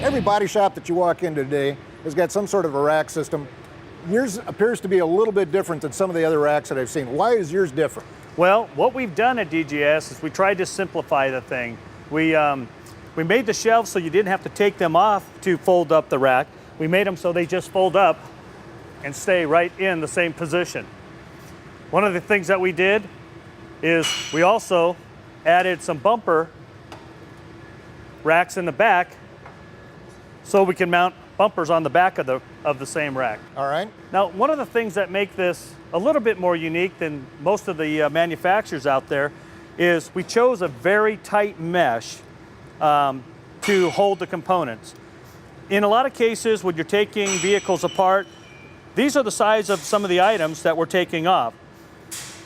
every body shop that you walk in today has got some sort of a rack system. Yours appears to be a little bit different than some of the other racks that I've seen. Why is yours different? Well, what we've done at DJS is we tried to simplify the thing. We made the shelves so you didn't have to take them off to fold up the rack. We made them so they just fold up and stay right in the same position. One of the things that we did is we also added some bumper racks in the back so we can mount bumpers on the back of the same rack. All right. Now, one of the things that make this a little bit more unique than most of the manufacturers out there is we chose a very tight mesh to hold the components. In a lot of cases, when you're taking vehicles apart, these are the size of some of the items that we're taking off.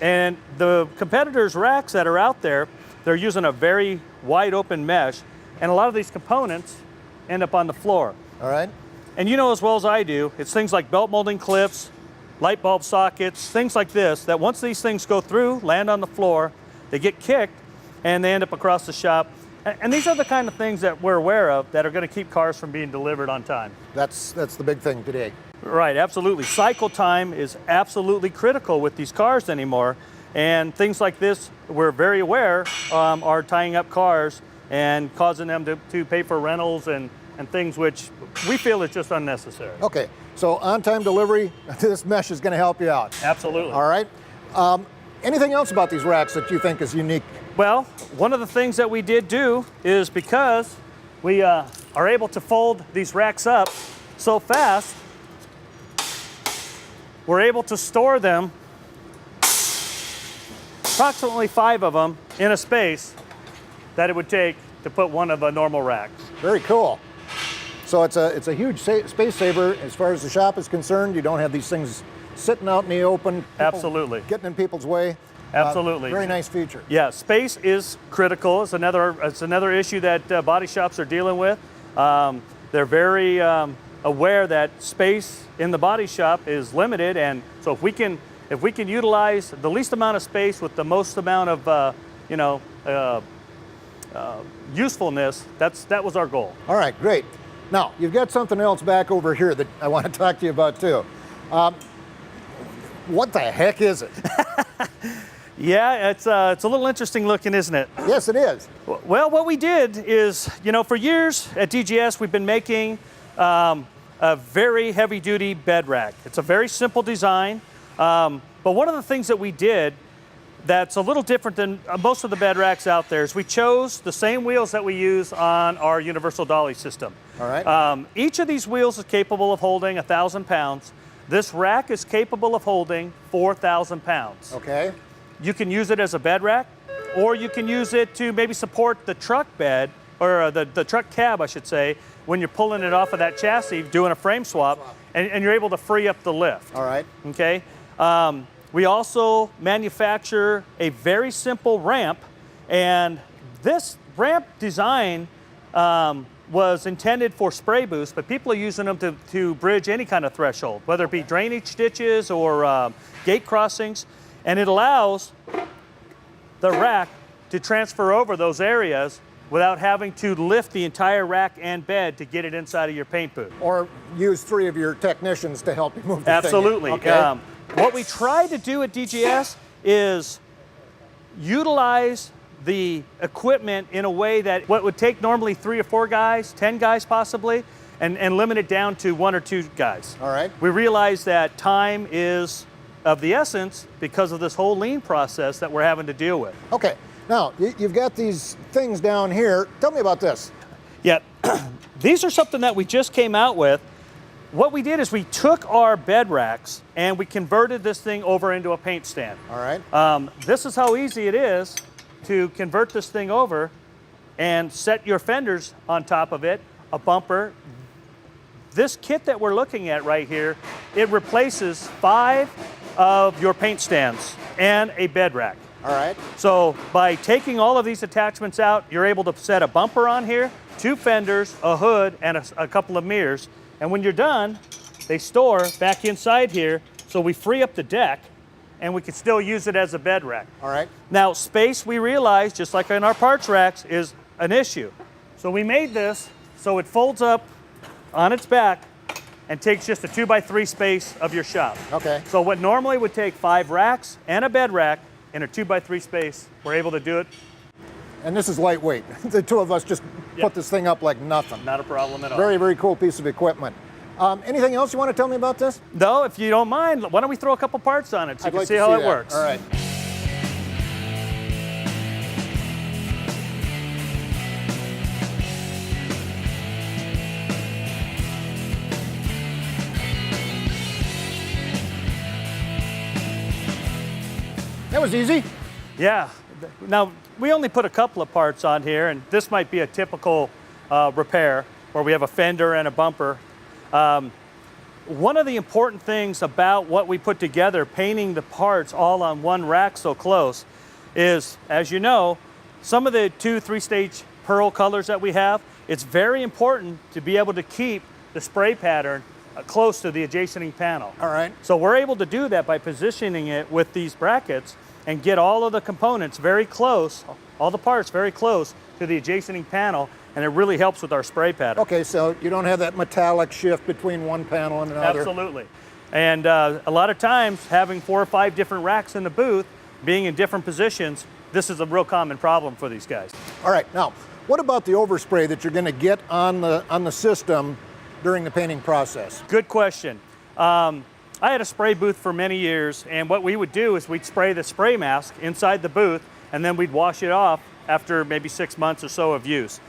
And the competitors' racks that are out there, they're using a very wide open mesh, and a lot of these components end up on the floor. All right. And you know as well as I do, it's things like belt molding clips, light bulb sockets, things like this, that once these things go through, land on the floor, they get kicked, and they end up across the shop. And these are the kind of things that we're aware of that are going to keep cars from being delivered on time. That's the big thing today. Right, absolutely. Cycle time is absolutely critical with these cars anymore. And things like this, we're very aware, are tying up cars and causing them to pay for rentals and things which we feel is just unnecessary. Okay, so on-time delivery, this mesh is going to help you out. Absolutely. All right. Anything else about these racks that you think is unique? Well, one of the things that we did do is because we are able to fold these racks up so fast, we're able to store them, approximately 5 of them, in a space that it would take to put one of a normal rack. Very cool. So it's a huge space saver as far as the shop is concerned. You don't have these things sitting out in the open. Absolutely. Getting in people's way. Absolutely. Very nice feature. Yeah, space is critical. It's another issue that body shops are dealing with. They're very aware that space in the body shop is limited, and so if we can utilize the least amount of space with the most amount of usefulness, that was our goal. All right, great. Now you've got something else back over here that I want to talk to you about too. What the heck is it? Yeah, it's a little interesting looking, isn't it? Yes, it is. Well, what we did is, for years at DJS, we've been making a very heavy-duty bed rack. It's a very simple design, but one of the things that we did that's a little different than most of the bed racks out there is we chose the same wheels that we use on our universal dolly system. All right. Each of these wheels is capable of holding 1,000 pounds. This rack is capable of holding 4,000 pounds. Okay. You can use it as a bed rack, or you can use it to maybe support the truck bed, or the truck cab, I should say, when you're pulling it off of that chassis, doing a frame swap, and you're able to free up the lift. All right. Okay. We also manufacture a very simple ramp, and this ramp design was intended for spray boost, but people are using them to bridge any kind of threshold, whether it be drainage ditches or gate crossings, and it allows the rack to transfer over those areas without having to lift the entire rack and bed to get it inside of your paint booth. Or use 3 of your technicians to help you move the Absolutely. thing. Okay. What we try to do at DJS is utilize the equipment in a way that what would take normally 3 or 4 guys, 10 guys possibly, and limit it down to 1 or 2 guys. All right. We realize that time is of the essence because of this whole lean process that we're having to deal with. Okay. Now, you've got these things down here. Tell me about this. Yeah, these are something that we just came out with. What we did is we took our bed racks and we converted this thing over into a paint stand. All right. This is how easy it is to convert this thing over and set your fenders on top of it, a bumper. This kit that we're looking at right here, it replaces 5 of your paint stands and a bed rack. All right. So by taking all of these attachments out, you're able to set a bumper on here, 2 fenders, a hood, and a couple of mirrors. And when you're done, they store back inside here, so we free up the deck, and we can still use it as a bed rack. All right. Now, space, we realize, just like in our parts racks, is an issue. So we made this So it folds up on its back and takes just a 2x3 space of your shop. Okay. So what normally would take 5 racks and a bed rack in a 2x3 space, we're able to do it. And this is lightweight. The two of us just put this thing up like nothing. Not a problem at all. Very, very cool piece of equipment. Anything else you want to tell me about this? No, if you don't mind, why don't we throw a couple parts on it so you can see how it works. All right. That was easy. Yeah. Now, we only put a couple of parts on here, and this might be a typical repair where we have a fender and a bumper. One of the important things about what we put together, painting the parts all on one rack so close, is, as you know, some of the 2-3-stage pearl colors that we have, it's very important to be able to keep the spray pattern close to the adjacent panel. All right. So we're able to do that by positioning it with these brackets and get all of the components very close, all the parts very close to the adjacent panel, and it really helps with our spray pattern. Okay, so you don't have that metallic shift between one panel and another. Absolutely. And a lot of times, having 4 or 5 different racks in the booth, being in different positions, this is a real common problem for these guys. All right, now, what about the overspray that you're going to get on the system during the painting process? Good question. I had a spray booth for many years, and what we would do is we'd spray the spray mask inside the booth, and then we'd wash it off after maybe 6 months or so of use.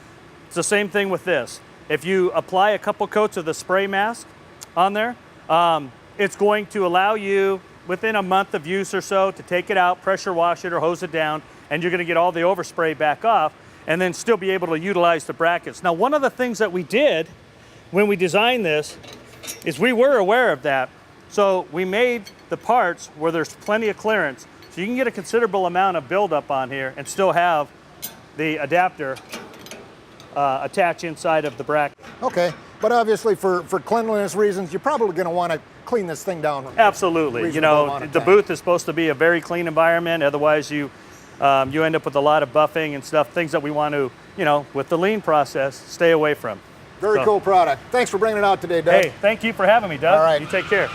It's the same thing with this. If you apply a couple coats of the spray mask on there, it's going to allow you, within a month of use or so, to take it out, pressure wash it or hose it down, and you're going to get all the overspray back off, and then still be able to utilize the brackets. Now, one of the things that we did when we designed this is we were aware of that. So we made the parts where there's plenty of clearance, so you can get a considerable amount of buildup on here and still have the adapter attach inside of the bracket. Okay, but obviously for cleanliness reasons, you're probably going to want to clean this thing down. Absolutely. You know, the booth is supposed to be a very clean environment. Otherwise, you end up with a lot of buffing and stuff, things that we want to, you know, with the lean process, stay away from. Very cool product. Thanks for bringing it out today, Doug. Hey, thank you for having me, Doug. All right. You take care.